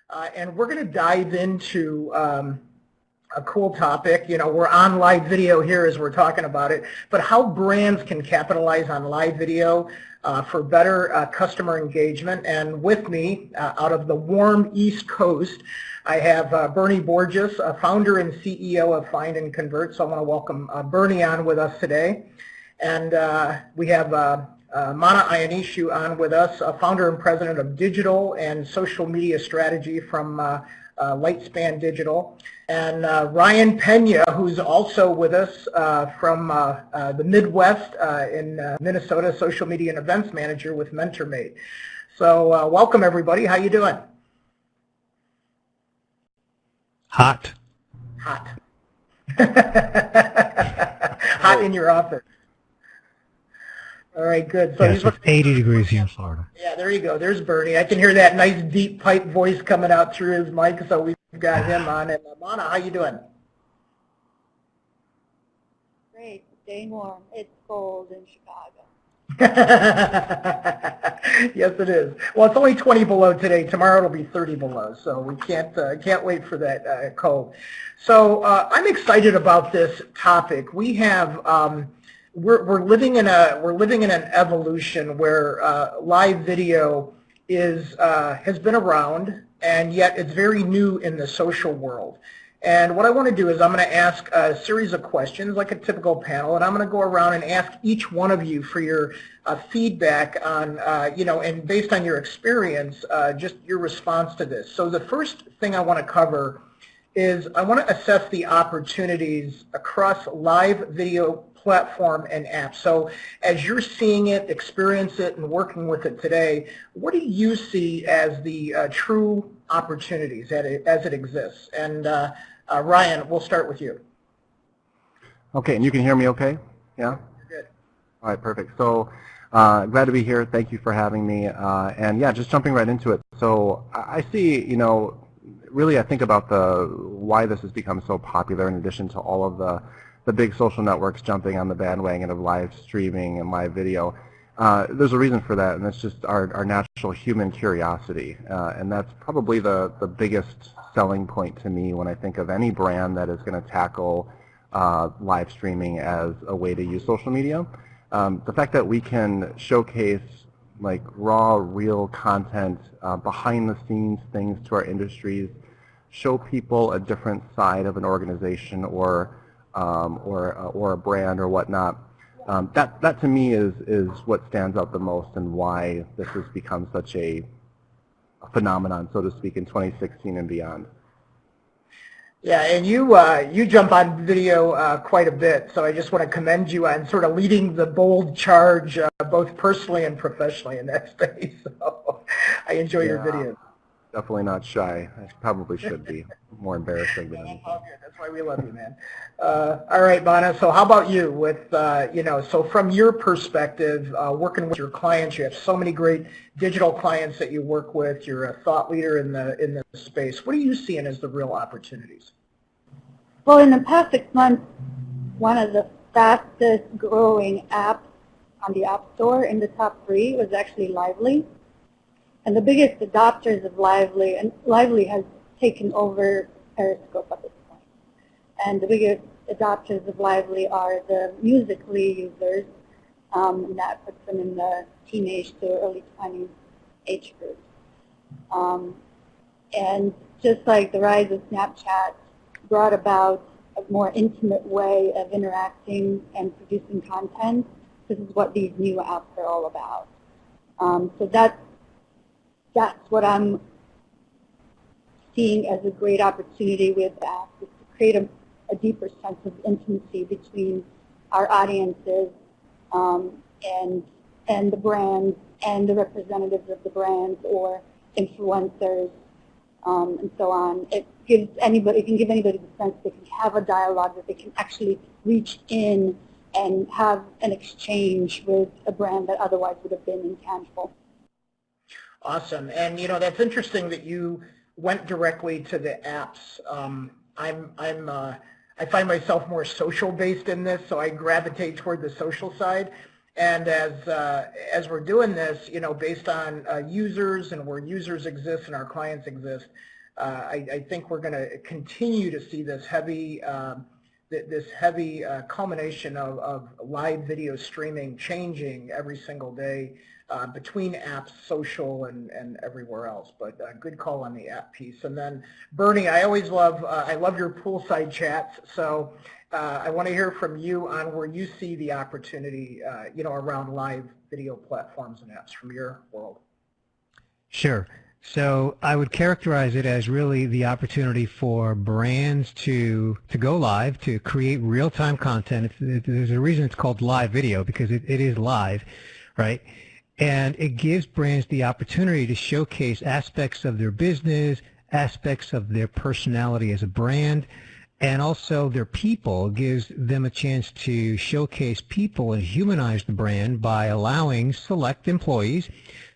And we're going to dive into a cool topic. You know, we're on live video here as we're talking about it, but how brands can capitalize on live video for better customer engagement. And with me, out of the warm East Coast, I have Bernie Borges, founder and CEO of Find and Convert. So I want to welcome Bernie on with us today. And we have Mana Ionishu on with us, founder and president of digital and social media strategy from Lightspan Digital, and Ryan Pena, who's also with us from the Midwest in Minnesota, social media and events manager with MentorMate. So welcome everybody. How you doing? Hot. Hot. Hot in your office. All right, good. So yes, it's 80 degrees here in Florida. Yeah, there you go. There's Bernie. I can hear that nice deep pipe voice coming out through his mic, so we've got him on. And Mana, how you doing? Great. Staying warm. It's cold in Chicago. Yes, it is. Well, it's only 20 below today. Tomorrow it'll be 30 below, so we can't wait for that cold. So I'm excited about this topic. We have we're living in an evolution where live video has been around, and yet it's very new in the social world. And what I want to do is I'm going to ask a series of questions like a typical panel, and I'm going to go around and ask each one of you for your feedback on, and based on your experience, just your response to this. So the first thing I want to cover is I want to assess the opportunities across live video platform and apps. So as you're seeing it, experience it, and working with it today, what do you see as the true opportunities as it exists? And Ryan, we'll start with you. Okay, and you can hear me okay? Yeah? You're good. All right, perfect. So glad to be here. Thank you for having me. And yeah, just jumping right into it. So I see, really I think about why this has become so popular in addition to all of the big social networks jumping on the bandwagon of live streaming and live video. There's a reason for that, and that's just our natural human curiosity. And that's probably the biggest selling point to me when I think of any brand that is going to tackle live streaming as a way to use social media. The fact that we can showcase like raw, real content, behind the scenes things to our industries, show people a different side of an organization or a brand or whatnot. That to me is what stands out the most and why this has become such a phenomenon, so to speak, in 2016 and beyond. Yeah, and you jump on video quite a bit, so I just want to commend you on sort of leading the bold charge, both personally and professionally in that space. So I enjoy your videos. Definitely not shy. I probably should be more embarrassing than anything. That's why we love you, man. All right, Mana. So how about you? With so from your perspective, working with your clients, you have so many great digital clients that you work with. You're a thought leader in the space. What are you seeing as the real opportunities? Well, in the past 6 months, one of the fastest growing apps on the App Store in the top 3 was actually Lively. And the biggest adopters of Lively, and Lively has taken over Periscope at this point. And the biggest adopters of Lively are the Musical.ly users, and that puts them in the teenage to early 20s age group. And just like the rise of Snapchat brought about a more intimate way of interacting and producing content, this is what these new apps are all about. So that's what I'm seeing as a great opportunity with apps, is to create a deeper sense of intimacy between our audiences and the brands and the representatives of the brands or influencers and so on. It can give anybody the sense they can have a dialogue, that they can actually reach in and have an exchange with a brand that otherwise would have been intangible. Awesome. And that's interesting that you went directly to the apps. I find myself more social based in this, so I gravitate toward the social side. And as we're doing this, based on users and where users exist and our clients exist, I think we're going to continue to see this heavy culmination of live video streaming changing every single day between apps, social, and everywhere else. But good call on the app piece. And then Bernie, I love your poolside chats. So I want to hear from you on where you see the opportunity, around live video platforms and apps from your world. Sure. So I would characterize it as really the opportunity for brands to go live, to create real-time content. There's a reason it's called live video, because it is live, right? And it gives brands the opportunity to showcase aspects of their business, aspects of their personality as a brand, and also their people. It gives them a chance to showcase people and humanize the brand by allowing select employees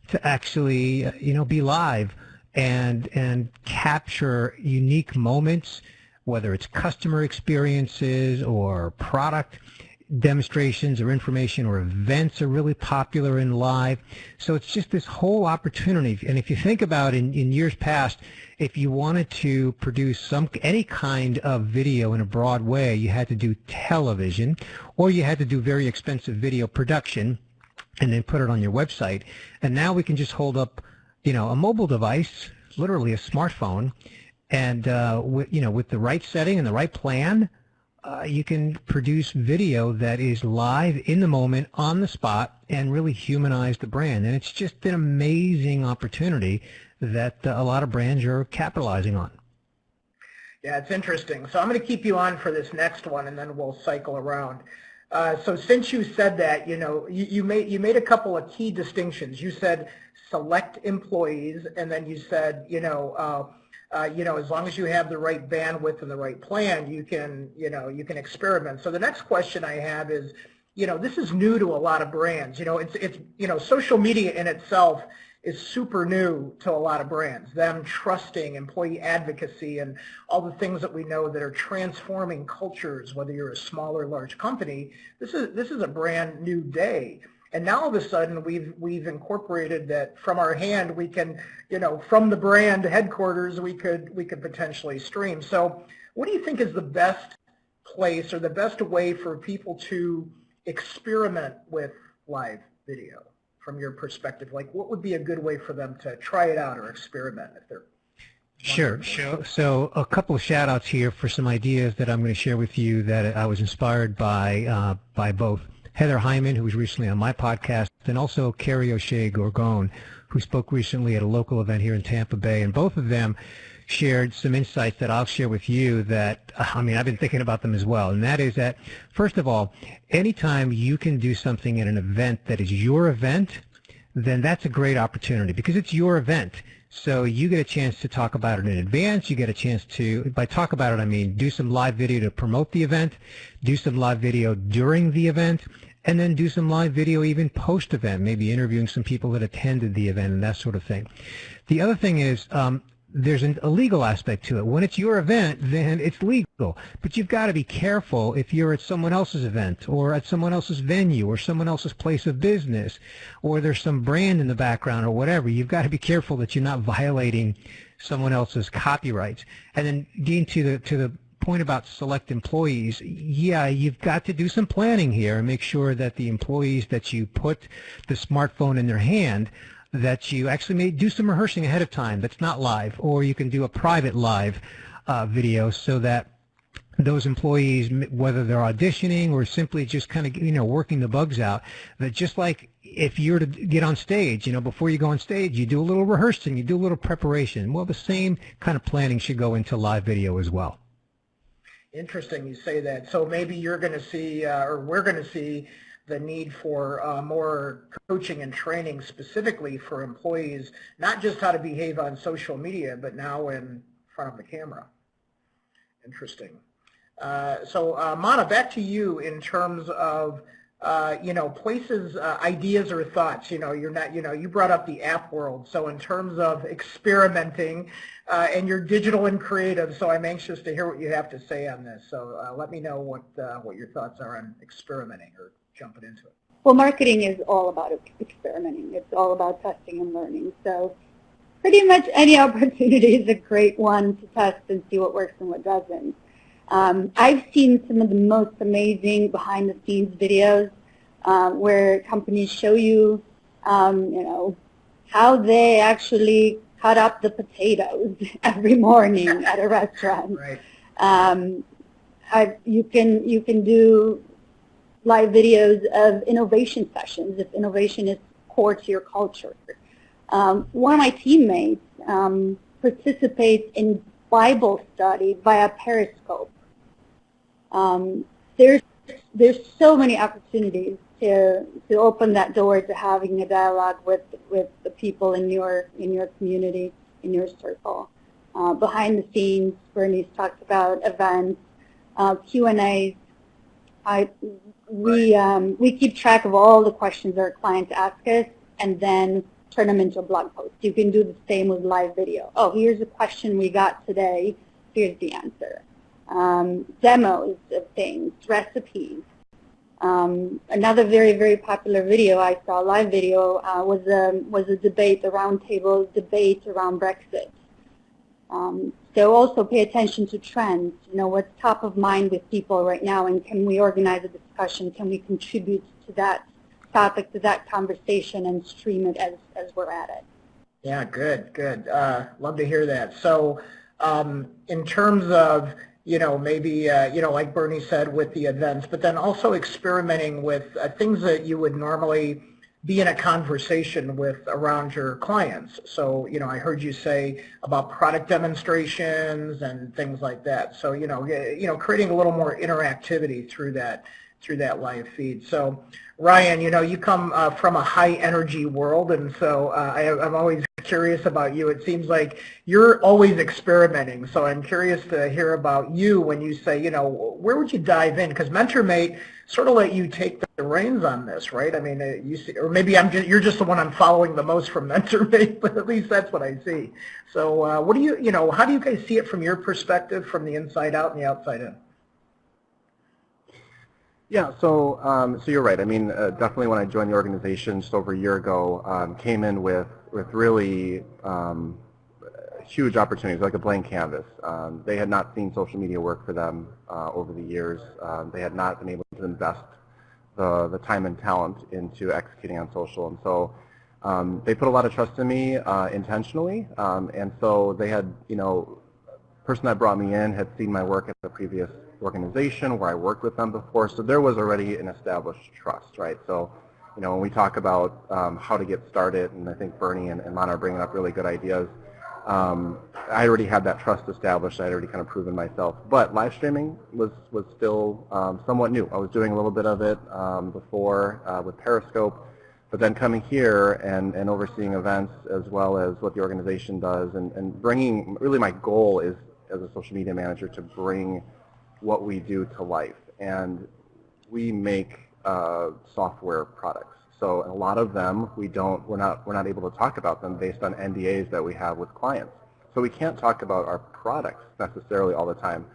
to actually, be live and capture unique moments, whether it's customer experiences or product demonstrations or information or events are really popular in live. So it's just this whole opportunity. And if you think about in years past, if you wanted to produce any kind of video in a broad way, you had to do television, or you had to do very expensive video production and then put it on your website. And now we can just hold up, a mobile device, literally a smartphone, and with the right setting and the right plan, you can produce video that is live in the moment, on the spot, and really humanize the brand. And it's just an amazing opportunity that a lot of brands are capitalizing on. Yeah, it's interesting. So I'm going to keep you on for this next one, and then we'll cycle around. So since you said that, you made a couple of key distinctions. You said select employees, and then you said, as long as you have the right bandwidth and the right plan, you can experiment. So the next question I have is, this is new to a lot of brands. It's social media in itself is super new to a lot of brands, them trusting employee advocacy and all the things that we know that are transforming cultures, whether you're a small or large company. This is a brand new day. And now all of a sudden we've incorporated that from our hand we can, from the brand headquarters we could potentially stream. So what do you think is the best place or the best way for people to experiment with live video? From your perspective, like what would be a good way for them to try it out or experiment if they're Sure. So a couple of shout outs here for some ideas that I'm going to share with you that I was inspired by both Heather Hyman, who was recently on my podcast, and also Carrie O'Shea Gorgon, who spoke recently at a local event here in Tampa Bay. And both of them shared some insights that I'll share with you that, I've been thinking about them as well. And that is that, first of all, anytime you can do something at an event that is your event, then that's a great opportunity because it's your event. So you get a chance to talk about it in advance. You get a chance to, by talk about it, I mean do some live video to promote the event, do some live video during the event, and then do some live video even post-event, maybe interviewing some people that attended the event and that sort of thing. The other thing is, there's a legal aspect to it. When it's your event, then it's legal. But you've got to be careful if you're at someone else's event or at someone else's venue or someone else's place of business or there's some brand in the background or whatever. You've got to be careful that you're not violating someone else's copyrights. And then, Dean, to the point about select employees, yeah, you've got to do some planning here and make sure that the employees that you put the smartphone in their hand, that you actually may do some rehearsing ahead of time that's not live, or you can do a private live video so that those employees, whether they're auditioning or simply just kind of, working the bugs out, that just like if you're to get on stage, before you go on stage, you do a little rehearsing, you do a little preparation. Well, the same kind of planning should go into live video as well. Interesting you say that. So maybe you're going to see, or we're going to see, the need for more coaching and training specifically for employees, not just how to behave on social media, but now in front of the camera. Interesting. So Mana, back to you in terms of places, ideas or thoughts. You're not, you brought up the app world. So in terms of experimenting, and you're digital and creative, so I'm anxious to hear what you have to say on this. So let me know what your thoughts are on experimenting or jumping into it. Well, marketing is all about experimenting. It's all about testing and learning. So pretty much any opportunity is a great one to test and see what works and what doesn't. I've seen some of the most amazing behind-the-scenes videos where companies show you, how they actually cut up the potatoes every morning at a restaurant. Right. You can do live videos of innovation sessions if innovation is core to your culture. One of my teammates participates in Bible study via Periscope. There's so many opportunities to open that door to having a dialogue with the people in your community, in your circle. Behind the scenes, Bernie's talked about events, Q&As. We keep track of all the questions our clients ask us and then turn them into a blog post. You can do the same with live video. Oh, here's a question we got today. Here's the answer. Demos of things, recipes. Another very, very popular video I saw, live video, was a debate, a roundtable debate around Brexit. So also pay attention to trends, what's top of mind with people right now, and can we organize a discussion? Can we contribute to that topic, to that conversation, and stream it as we're at it? Yeah, good. Love to hear that. So in terms of, maybe, like Bernie said with the events, but then also experimenting with things that you would normally be in a conversation with around your clients. So, I heard you say about product demonstrations and things like that. So, creating a little more interactivity through that live feed. So, Ryan, you come from a high energy world, and so I'm always curious about you. It seems like you're always experimenting, so I'm curious to hear about you when you say, where would you dive in? Because MentorMate sort of let you take the reins on this, right? I mean, or maybe you're just the one I'm following the most from MentorMate, but at least that's what I see. So what do how do you guys see it from your perspective, from the inside out and the outside in? Yeah, so you're right. I mean, definitely when I joined the organization just over a year ago, came in with really huge opportunities, like a blank canvas. They had not seen social media work for them over the years. They had not been able to invest the time and talent into executing on social, and so they put a lot of trust in me intentionally, and so they had, person that brought me in had seen my work at the previous organization where I worked with them before, so there was already an established trust, right? So, when we talk about how to get started, and I think Bernie and Mona are bringing up really good ideas, I already had that trust established. I had already kind of proven myself, but live streaming was still somewhat new. I was doing a little bit of it before with Periscope, but then coming here and overseeing events as well as what the organization does, and bringing, really my goal is as a social media manager to bring what we do to life, and we make software products. So a lot of them we're not able to talk about them based on NDAs that we have with clients. So we can't talk about our products necessarily all the time,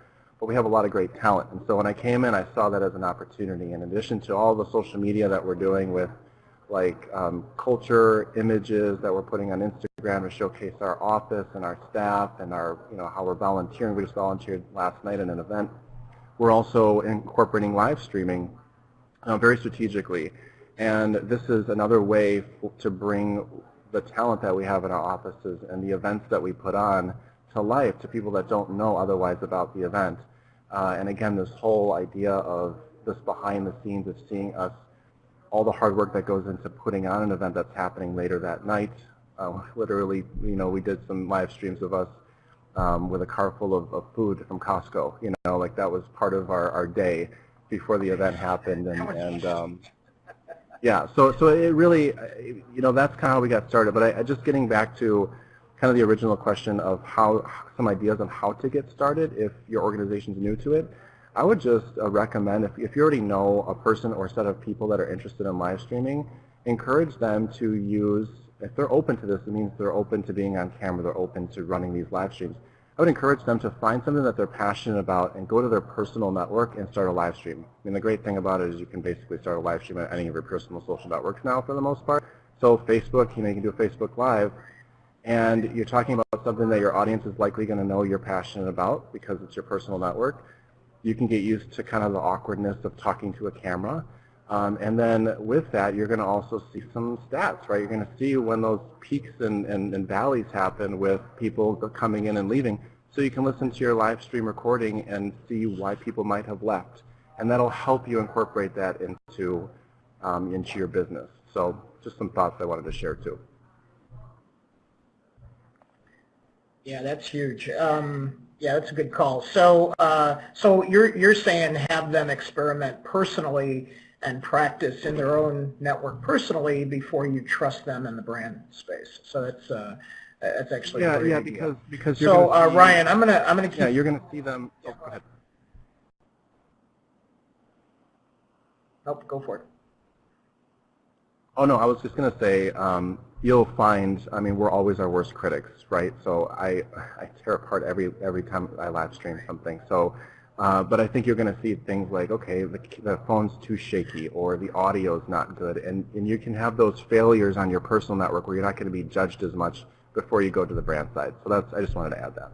but we have a lot of great talent. And so when I came in, I saw that as an opportunity. In addition to all the social media that we're doing with culture images that we're putting on Instagram to showcase our office and our staff and our, how we're volunteering. We just volunteered last night in an event. We're also incorporating live streaming very strategically. And this is another way to bring the talent that we have in our offices and the events that we put on to life to people that don't know otherwise about the event. And again, this whole idea of this behind the scenes of seeing us, all the hard work that goes into putting on an event that's happening later that night. Literally, we did some live streams of us with a car full of food from Costco. That was part of our day before the event happened. And yeah, so it really, that's kind of how we got started. But I just getting back to kind of the original question of some ideas on how to get started if your organization's new to it. I would just recommend, if you already know a person or a set of people that are interested in live streaming, encourage them to use, if they're open to this, it means they're open to being on camera, they're open to running these live streams. I would encourage them to find something that they're passionate about and go to their personal network and start a live stream. I mean, the great thing about it is you can basically start a live stream at any of your personal social networks now for the most part. So Facebook, you can do a Facebook Live. and you're talking about something that your audience is likely going to know you're passionate about because it's your personal network, you can get used to kind of the awkwardness of talking to a camera. And then with that, you're going to also see some stats, right? You're going to see when those peaks and valleys happen with people coming in and leaving. So you can listen to your live stream recording and see why people might have left. And that'll help you incorporate that into your business. So just some thoughts I wanted to share too. Yeah, that's huge. Yeah, that's a good call. So, so you're saying have them experiment personally and practice in their own network personally before you trust them in the brand space. So that's actually a great idea. because you're so gonna see, Ryan, I'm gonna keep. Yeah, you're gonna see them. Oh, go ahead. Nope, go for it. Oh no, I was just gonna say you'll find. I mean, we're always our worst critics, right? So I tear apart every time I live stream something. So. But I think you're going to see things like, okay, the phone's too shaky or the audio's not good, and you can have those failures on your personal network where you're not going to be judged as much before you go to the brand side. So I just wanted to add that.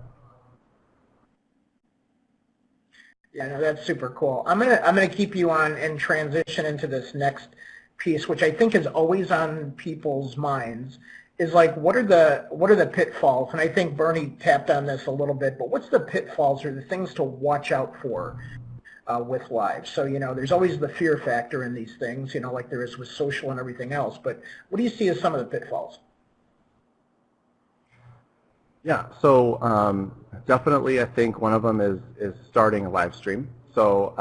Yeah, no, that's super cool. I'm gonna keep you on and transition into this next piece, which I think is always on people's minds. Is like what are the pitfalls? And I think Bernie tapped on this a little bit, but what's the pitfalls or the things to watch out for with live? So there's always the fear factor in these things, like there is with social and everything else. But what do you see as some of the pitfalls? Yeah, so definitely I think one of them is starting a live stream. So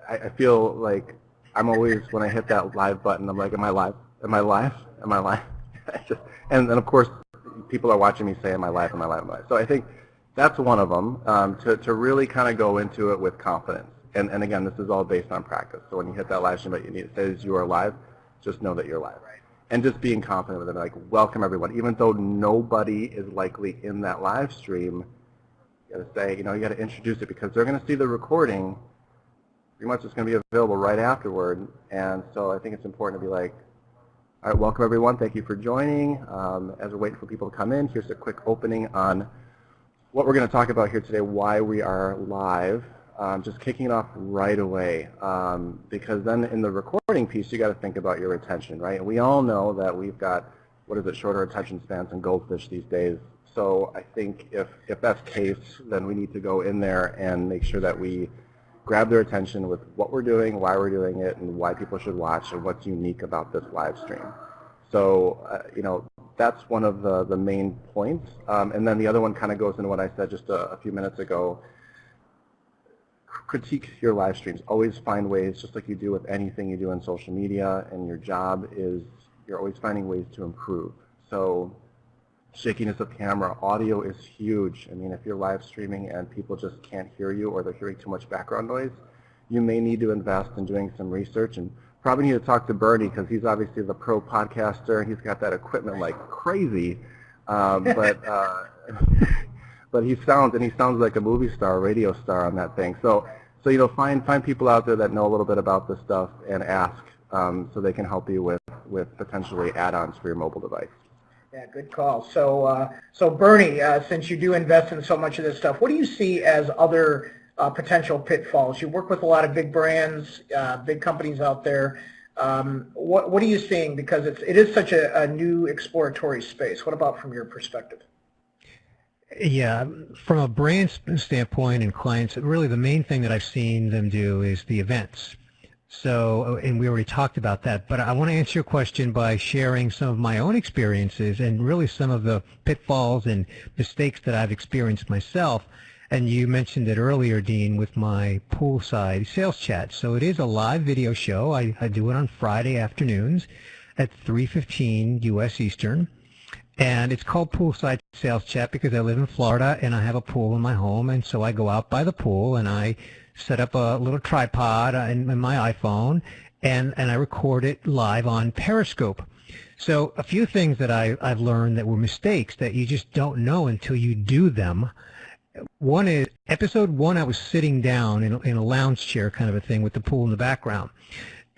I feel like I'm always, when I hit that live button, I'm like, am I live? Am I live? Am I live? And of course, people are watching me say, am I live? Am I live? Am I live? So I think that's one of them, to really kind of go into it with confidence. And again, this is all based on practice. So when you hit that live stream button, it says you are live, just know that you're live. And just being confident with it, like, welcome everyone. Even though nobody is likely in that live stream, you got to say, you got to introduce it because they're going to see the recording. Pretty much it's going to be available right afterward. And so I think it's important to be like, all right, welcome everyone. Thank you for joining. As we're waiting for people to come in, here's a quick opening on what we're going to talk about here today, why we are live. Just kicking it off right away, because then in the recording piece, you got to think about your retention, right? And we all know that we've got, shorter attention spans than goldfish these days. So I think if that's the case, then we need to go in there and make sure that we grab their attention with what we're doing, why we're doing it, and why people should watch, and what's unique about this live stream. So, that's one of the main points. And then the other one kind of goes into what I said just a few minutes ago. Critique your live streams. Always find ways, just like you do with anything you do on social media, and your job is you're always finding ways to improve. So shakiness of camera, audio is huge. I mean, if you're live streaming and people just can't hear you or they're hearing too much background noise, you may need to invest in doing some research and probably need to talk to Bernie because he's obviously the pro podcaster and he's got that equipment like crazy. But he sounds like a movie star, a radio star on that thing. So find people out there that know a little bit about this stuff and ask so they can help you with potentially add-ons for your mobile device. Yeah, good call. So Bernie, since you do invest in so much of this stuff, what do you see as other potential pitfalls? You work with a lot of big brands, big companies out there. What are you seeing? Because it is such a new exploratory space. What about from your perspective? Yeah, from a brand standpoint and clients, really the main thing that I've seen them do is the events. So, and we already talked about that, but I want to answer your question by sharing some of my own experiences and really some of the pitfalls and mistakes that I've experienced myself. And you mentioned it earlier, Dean, with my poolside sales chat. So it is a live video show. I do it on Friday afternoons at 3:15 U.S. Eastern. And it's called Poolside Sales Chat because I live in Florida and I have a pool in my home. And so I go out by the pool and I set up a little tripod in my iPhone and I record it live on Periscope. So a few things that I've learned that were mistakes that you just don't know until you do them. One is, episode 1, I was sitting down in a lounge chair kind of a thing with the pool in the background.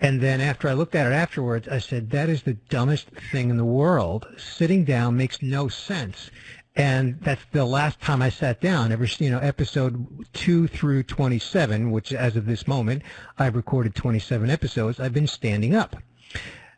And then after I looked at it afterwards, I said, that is the dumbest thing in the world. Sitting down makes no sense. And that's the last time I sat down. Episode 2 through 27, which as of this moment, I've recorded 27 episodes, I've been standing up.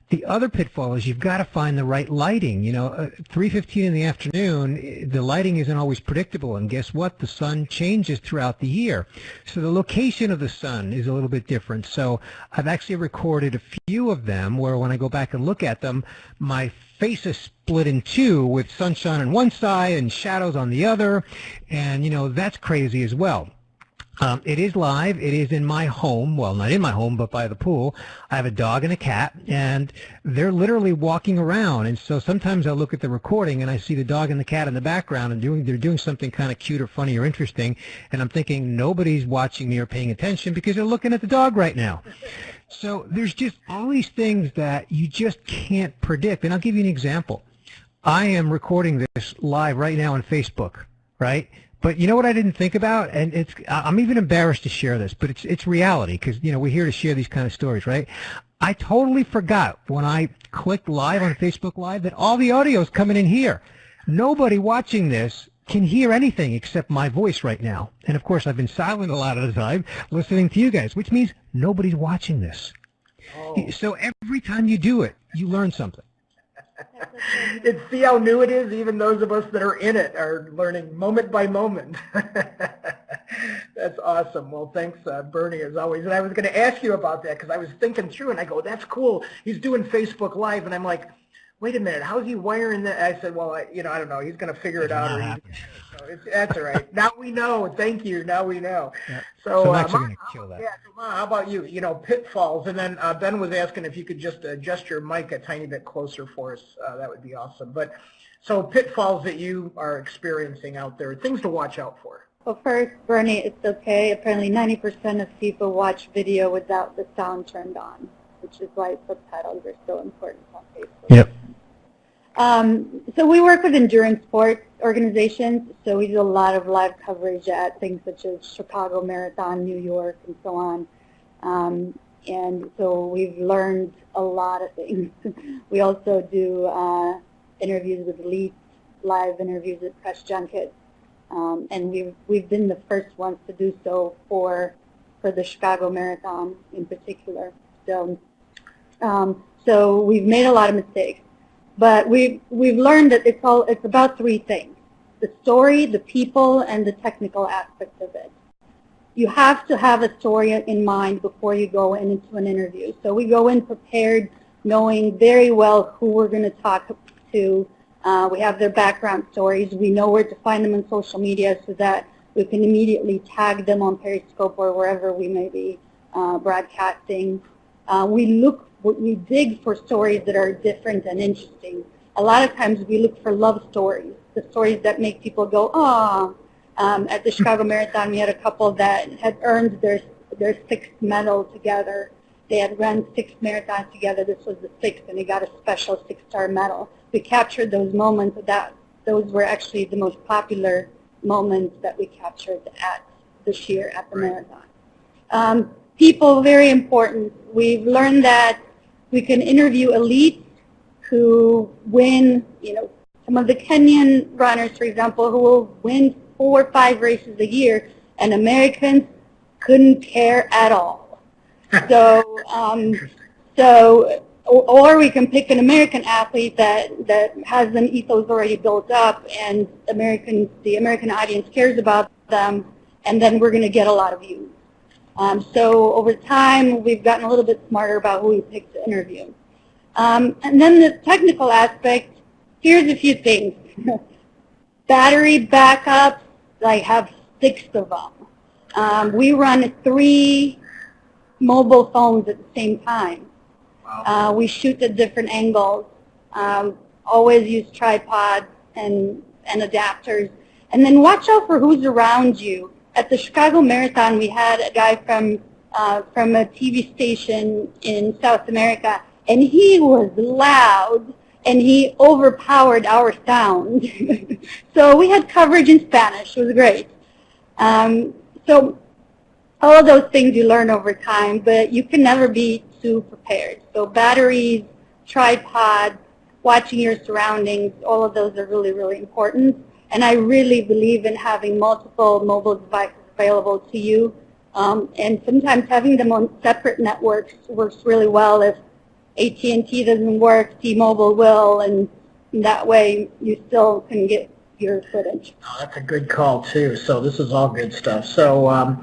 The other pitfall is you've got to find the right lighting. 3:15 in the afternoon, the lighting isn't always predictable. And guess what? The sun changes throughout the year. So the location of the sun is a little bit different. So I've actually recorded a few of them where when I go back and look at them, my face is split in two with sunshine on one side and shadows on the other. And, that's crazy as well. It is live. It is in my home. Well, not in my home, but by the pool. I have a dog and a cat, and they're literally walking around. And so sometimes I'll look at the recording, and I see the dog and the cat in the background, and they're doing something kind of cute or funny or interesting. And I'm thinking, nobody's watching me or paying attention because they're looking at the dog right now. So there's just all these things that you just can't predict. And I'll give you an example. I am recording this live right now on Facebook, right? But you know what I didn't think about, and I'm even embarrassed to share this, but it's reality because we're here to share these kind of stories, right? I totally forgot when I clicked live on Facebook Live that all the audio is coming in here. Nobody watching this can hear anything except my voice right now, and of course I've been silent a lot of the time listening to you guys, which means nobody's watching this. Oh. So every time you do it, you learn something. And see how new it is? Even those of us that are in it are learning moment by moment. That's awesome. Well, thanks, Bernie, as always. And I was going to ask you about that because I was thinking through, and I go, that's cool. He's doing Facebook Live, and I'm like, wait a minute, how's he wiring that? I said, well, I don't know. He's going to figure it out. That's all right. Now we know. Thank you. Now we know. Yeah. So I'm actually going to kill that. Yeah, how about you? Pitfalls. And then Ben was asking if you could just adjust your mic a tiny bit closer for us. That would be awesome. But so pitfalls that you are experiencing out there, things to watch out for. Well, first, Bernie, it's okay. Apparently 90% of people watch video without the sound turned on, which is why subtitles are so important on Facebook. Yep. So we work with endurance sports organizations, so we do a lot of live coverage at things such as Chicago Marathon, New York, and so on. And so we've learned a lot of things. We also do interviews with elites, live interviews at press junkets, and we've been the first ones to do so for the Chicago Marathon in particular. So we've made a lot of mistakes. But we've learned that it's about three things: the story, the people, and the technical aspect of it. You have to have a story in mind before you go into an interview. So we go in prepared, knowing very well who we're going to talk to. We have their background stories. We know where to find them on social media so that we can immediately tag them on Periscope or wherever we may be broadcasting. We dig for stories that are different and interesting. A lot of times we look for love stories, the stories that make people go, oh. At the Chicago Marathon, we had a couple that had earned their sixth medal together. They had run 6 marathons together. This was the 6th, and they got a special 6-star medal. We captured those moments. Those were actually the most popular moments that we captured this year at the marathon. People, very important. We've learned that we can interview elites who win, some of the Kenyan runners, for example, who will win 4 or 5 races a year, and Americans couldn't care at all. Or we can pick an American athlete that has an ethos already built up, and the American audience cares about them, and then we're going to get a lot of views. So over time, we've gotten a little bit smarter about who we pick to interview. And then the technical aspect, here's a few things. Battery backups, I have 6 of them. We run 3 mobile phones at the same time. Wow. We shoot at different angles. Always use tripods and adapters. And then watch out for who's around you. At the Chicago Marathon, we had a guy from a TV station in South America, and he was loud, and he overpowered our sound. So we had coverage in Spanish. It was great. So all of those things you learn over time, but you can never be to prepared. So batteries, tripod, watching your surroundings, all of those are really, really important. And I really believe in having multiple mobile devices available to you. And sometimes having them on separate networks works really well. If AT&T doesn't work, T-Mobile will, and that way you still can get your footage. Oh, that's a good call too. So this is all good stuff. So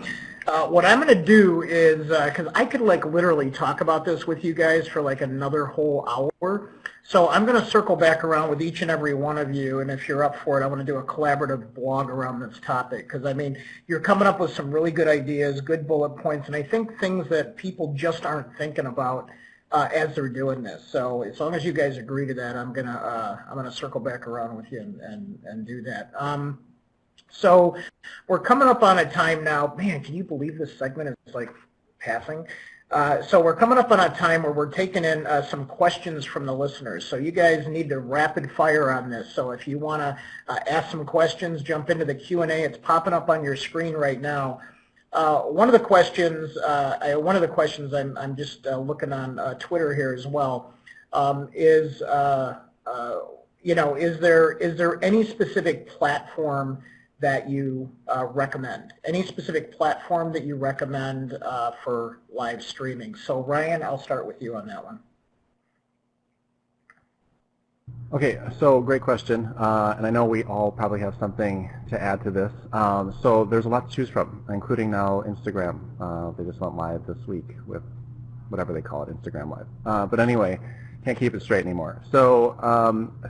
what I'm going to do is, because I could like literally talk about this with you guys for like another whole hour. So I'm going to circle back around with each and every one of you, and if you're up for it, I want to do a collaborative blog around this topic, because I mean, you're coming up with some really good ideas, good bullet points, and I think things that people just aren't thinking about as they're doing this. So as long as you guys agree to that, I'm gonna circle back around with you and do that. So we're coming up on a time now. Man, can you believe this segment is like passing? So we're coming up on a time where we're taking in some questions from the listeners. So you guys need to rapid fire on this. So if you want to ask some questions, jump into the Q&A. It's popping up on your screen right now. One of the questions I'm just looking on Twitter here as well is is there any specific platform that you recommend? Any specific platform that you recommend for live streaming? So Ryan, I'll start with you on that one. Okay, so great question, and I know we all probably have something to add to this. So there's a lot to choose from, including now Instagram. They just went live this week with whatever they call it, Instagram Live. But anyway, can't keep it straight anymore. So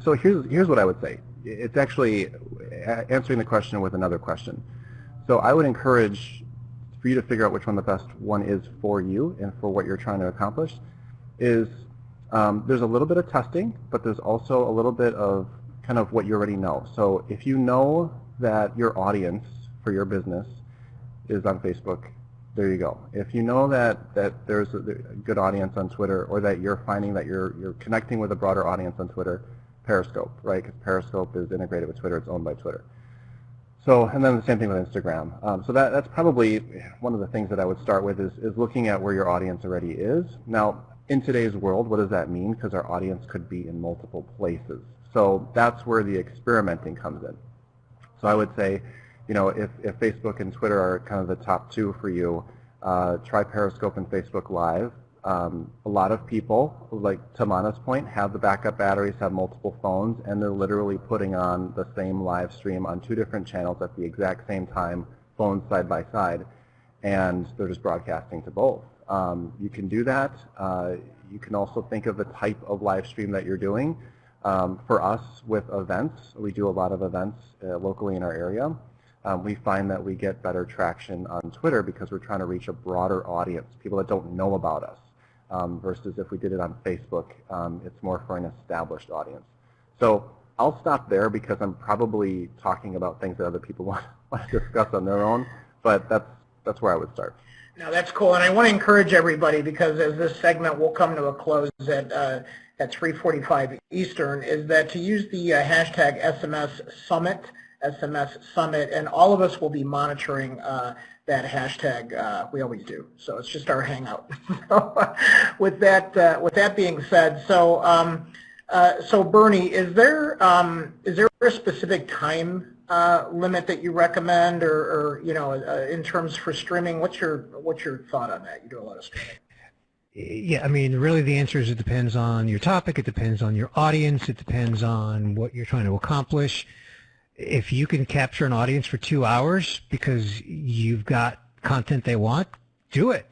so here's what I would say. It's actually answering the question with another question. So I would encourage for you to figure out which one the best one is for you and for what you're trying to accomplish. Is there's a little bit of testing, but there's also a little bit of kind of what you already know. So if you know that your audience for your business is on Facebook, there you go. If you know that there's a good audience on Twitter, or that you're finding that you're connecting with a broader audience on Twitter, Periscope, right? Because Periscope is integrated with Twitter. It's owned by Twitter. So, and then the same thing with Instagram. So that's probably one of the things that I would start with is looking at where your audience already is. Now, in today's world, what does that mean? Because our audience could be in multiple places. So that's where the experimenting comes in. So I would say, if Facebook and Twitter are kind of the top two for you, try Periscope and Facebook Live. A lot of people, like Tamana's point, have the backup batteries, have multiple phones, and they're literally putting on the same live stream on two different channels at the exact same time, phones side by side, and they're just broadcasting to both. You can do that. You can also think of the type of live stream that you're doing. For us, with events, we do a lot of events locally in our area. We find that we get better traction on Twitter because we're trying to reach a broader audience, people that don't know about us. Versus if we did it on Facebook, it's more for an established audience. So I'll stop there because I'm probably talking about things that other people want to discuss on their own, but that's where I would start. No, that's cool, and I want to encourage everybody, because as this segment will come to a close at 3:45 Eastern, is that to use the hashtag SMS Summit, and all of us will be monitoring that hashtag. We always do, so it's just our hangout. So, with that being said, so Bernie, is there a specific time limit that you recommend, or in terms for streaming? What's your thought on that? You do a lot of streaming. Yeah, I mean, really the answer is it depends on your topic, it depends on your audience, it depends on what you're trying to accomplish. If you can capture an audience for 2 hours because you've got content they want, do it.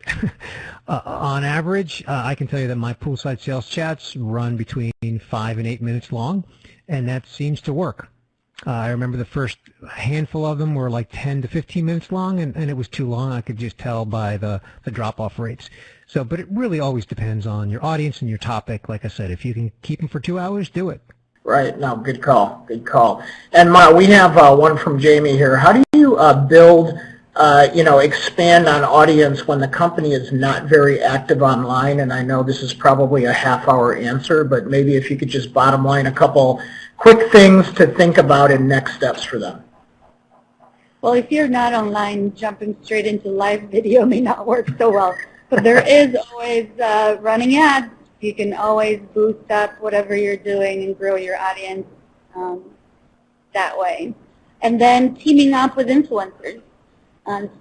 On average, I can tell you that my poolside sales chats run between 5 and 8 minutes long, and that seems to work. I remember the first handful of them were like 10 to 15 minutes long, and it was too long. I could just tell by the drop-off rates. So, but it really always depends on your audience and your topic. Like I said, if you can keep them for 2 hours, do it. Right. No, good call. Good call. And we have one from Jamie here. How do you build, expand on audience when the company is not very active online? And I know this is probably a half-hour answer, but maybe if you could just bottom line a couple quick things to think about and next steps for them. Well, if you're not online, jumping straight into live video may not work so well. But there is always running ads. You can always boost up whatever you're doing and grow your audience that way. And then teaming up with influencers.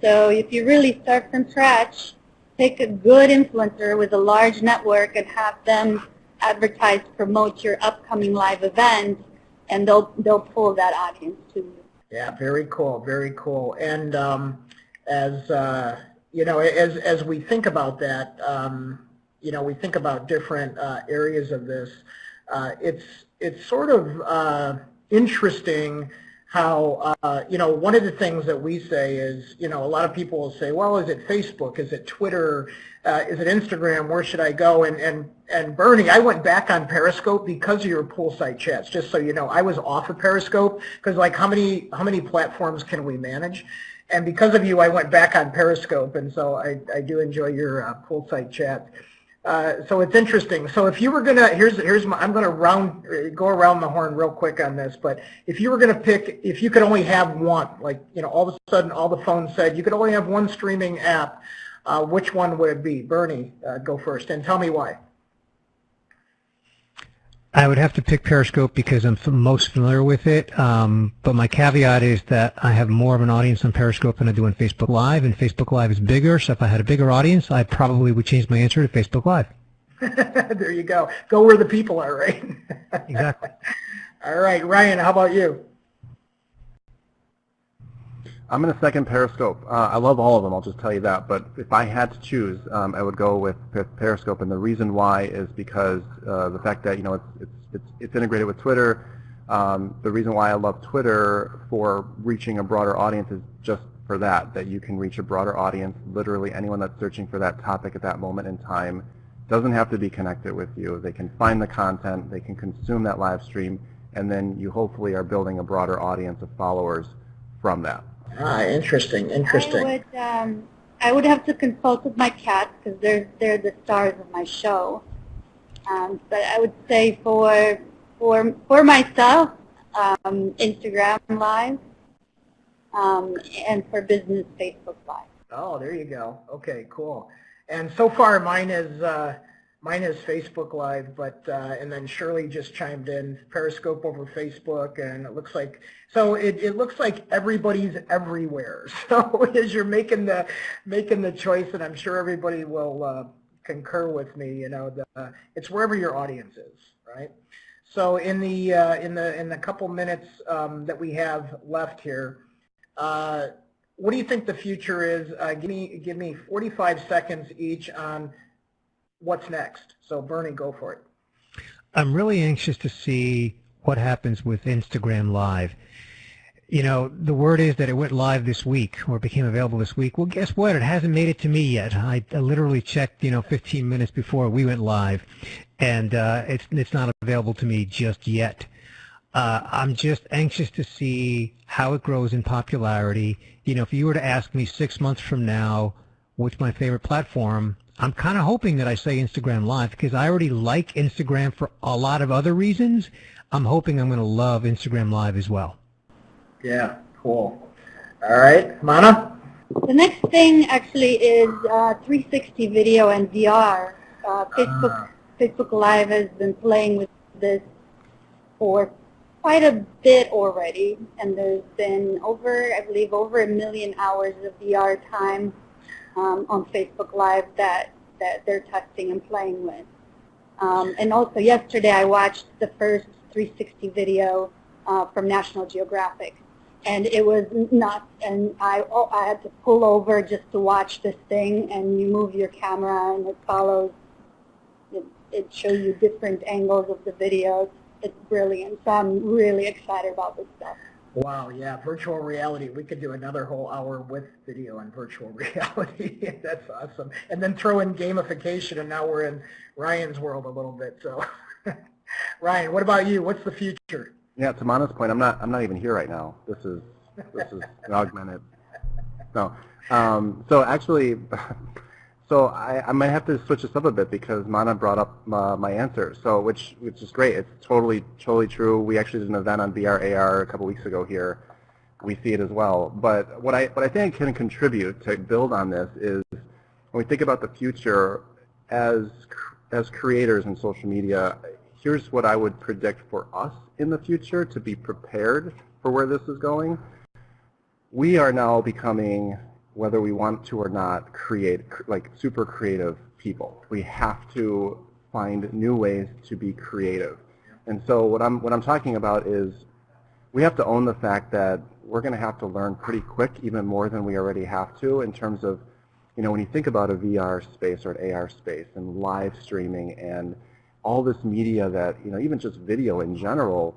So if you really start from scratch, pick a good influencer with a large network and have them advertise, promote your upcoming live event, and they'll pull that audience to you. Yeah, very cool, very cool. And as you know, as we think about that, you know, we think about different areas of this. It's sort of interesting how, you know, one of the things that we say is, you know, a lot of people will say, well, is it Facebook? Is it Twitter? Is it Instagram? Where should I go? And Bernie, I went back on Periscope because of your poolside chats. Just so you know, I was off of Periscope because, like, how many platforms can we manage? And because of you, I went back on Periscope, and so I do enjoy your poolside chats. So it's interesting. So if you were gonna, I'm gonna go around the horn real quick on this. But if you were gonna pick, if you could only have one, like, you know, all of a sudden all the phones said you could only have one streaming app, which one would it be? Bernie, go first, and tell me why. I would have to pick Periscope because I'm most familiar with it, but my caveat is that I have more of an audience on Periscope than I do on Facebook Live, and Facebook Live is bigger, so if I had a bigger audience, I probably would change my answer to Facebook Live. There you go. Go where the people are, right? Exactly. All right, Ryan, how about you? I'm going to second Periscope. I love all of them, I'll just tell you that. But if I had to choose, I would go with Periscope, and the reason why is because the fact that, you know, it's integrated with Twitter. The reason why I love Twitter for reaching a broader audience is just for that you can reach a broader audience. Literally anyone that's searching for that topic at that moment in time doesn't have to be connected with you. They can find the content, they can consume that live stream, and then you hopefully are building a broader audience of followers from that. Ah, interesting. I would have to consult with my cats because they're the stars of my show. But I would say for myself, Instagram Live, and for business, Facebook Live. Oh, there you go. Okay, cool. And so far, mine is Facebook Live, but and then Shirley just chimed in Periscope over Facebook, and it looks like it looks like everybody's everywhere. So as you're making the choice, and I'm sure everybody will concur with me, you know, it's wherever your audience is, right? So in the couple minutes that we have left here, what do you think the future is? Give me 45 seconds each on what's next. So Bernie, go for it. I'm really anxious to see what happens with Instagram Live. You know, the word is that it went live this week, or became available this week. Well, guess what? It hasn't made it to me yet. I literally checked, you know, 15 minutes before we went live, and it's not available to me just yet. I'm just anxious to see how it grows in popularity. You know, if you were to ask me 6 months from now what's my favorite platform, I'm kind of hoping that I say Instagram Live because I already like Instagram for a lot of other reasons. I'm hoping I'm going to love Instagram Live as well. Yeah, cool. All right, Mana? The next thing actually is 360 video and VR. Facebook Live has been playing with this for quite a bit already, and there's been I believe over 1 million hours of VR time on Facebook Live that they're testing and playing with. And also yesterday I watched the first 360 video from National Geographic, and it was nuts, and I had to pull over just to watch this thing, and you move your camera and it follows, it shows you different angles of the videos. It's brilliant, so I'm really excited about this stuff. Wow, yeah, virtual reality. We could do another whole hour with video and virtual reality. That's awesome. And then throw in gamification, and now we're in Ryan's world a little bit. So, Ryan, what about you? What's the future? Yeah, to Mana's point, I'm not even here right now. This is augmented. No, so actually, so I might have to switch this up a bit because Mana brought up my answer. So which is great. It's totally true. We actually did an event on VR AR a couple weeks ago here. We see it as well. But what I think I can contribute to build on this is when we think about the future as creators in social media, here's what I would predict for us in the future to be prepared for where this is going. We are now becoming, whether we want to or not, super creative people. We have to find new ways to be creative. And so what I'm talking about is we have to own the fact that we're going to have to learn pretty quick, even more than we already have to, in terms of, when you think about a VR space or an AR space and live streaming and all this media that, even just video in general,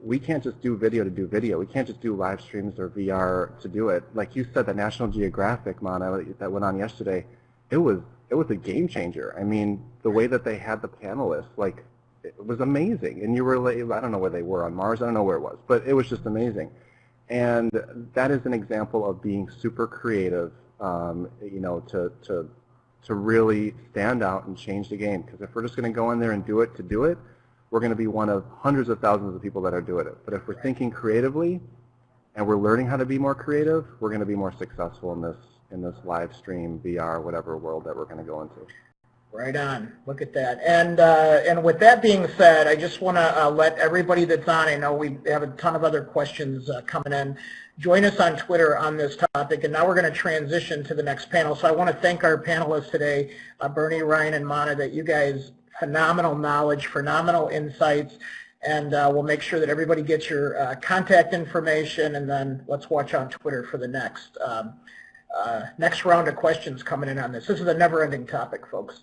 we can't just do video to do video. We can't just do live streams or VR to do it. Like you said, the National Geographic, Mana, that went on yesterday, it was a game changer. I mean, the way that they had the panelists, it was amazing. And you were like, I don't know where they were on Mars. I don't know where it was, but it was just amazing. And that is an example of being super creative, to really stand out and change the game. Because if we're just going to go in there and do it to do it, we're going to be one of hundreds of thousands of people that are doing it. But if we're thinking creatively and we're learning how to be more creative, we're going to be more successful in this live stream, VR, whatever world that we're going to go into. Right on. Look at that. And with that being said, I just want to let everybody that's on, I know we have a ton of other questions coming in, join us on Twitter on this topic. And now we're going to transition to the next panel. So I want to thank our panelists today, Bernie, Ryan, and Mana, that you guys, phenomenal knowledge, phenomenal insights. And we'll make sure that everybody gets your contact information. And then let's watch on Twitter for the next round of questions coming in on this. This is a never-ending topic, folks.